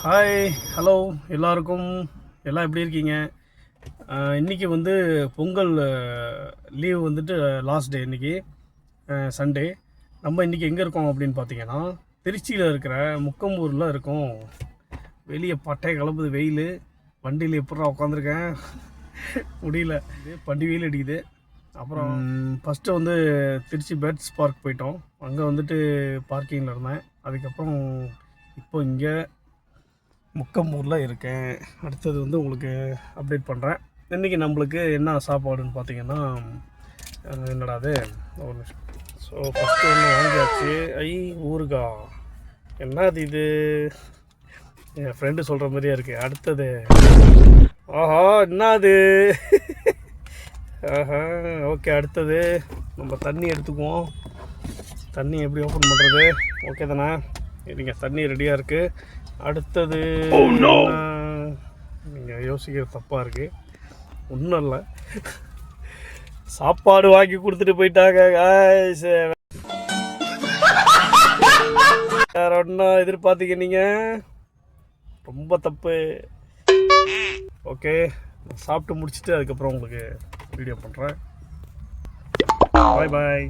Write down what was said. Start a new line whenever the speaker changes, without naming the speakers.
Hi hello எல்லாருக்கும் எல்லாம் எப்படி இருக்கீங்க? இன்றைக்கி வந்து பொங்கல் லீவ் வந்துட்டு லாஸ்ட் டே இன்றைக்கி சண்டே. நம்ம இன்றைக்கி எங்கே இருக்கோம் அப்படின்னு பார்த்தீங்கன்னா, திருச்சியில் இருக்கிற முக்கம்பூரில் இருக்கோம். வெளியே பட்டையை கிளம்புது வெயில். வண்டியில் எப்படா உட்காந்துருக்கேன் முடியல, பண்டி வெயில் அடிக்குது. அப்புறம் ஃபஸ்ட்டு வந்து திருச்சி பேர்ட்ஸ் பார்க் போயிட்டோம். அங்கே வந்துட்டு பார்க்கிங்கில் இருந்தேன். அதுக்கப்புறம் இப்போ இங்கே முக்கம்பூரில் இருக்கேன். அடுத்தது வந்து உங்களுக்கு அப்டேட் பண்ணுறேன். இன்றைக்கி நம்மளுக்கு என்ன சாப்பாடுன்னு பார்த்தீங்கன்னா, என்னடா அது ஒரு நிமிஷம். ஸோ ஃபஸ்ட்டு ஒன்று வாங்கியாச்சு. ஊறுகாய். என்னது இது? என் ஃப்ரெண்டு சொல்கிற மாதிரியே இருக்குது. அடுத்தது ஆஹா என்னது ஆஹா ஓகே. அடுத்தது நம்ம தண்ணி எடுத்துக்குவோம். தண்ணி எப்படி ஓப்பன் பண்ணுறது? ஓகே தானே? நீங்கள் தண்ணி ரெடியாக இருக்குது. அடுத்தது நீங்கள் யோசிக்கிறது தப்பாக இருக்குது. ஒன்றும் இல்லை, சாப்பாடு வாங்கி கொடுத்துட்டு போயிட்டாங்க. வேற ஒன்றும் எதிர்பார்த்தீங்க நீங்கள், ரொம்ப தப்பு. ஓகே, சாப்பிட்டு முடிச்சுட்டு அதுக்கப்புறம் உங்களுக்கு வீடியோ பண்ணுறேன். பாய் பாய்.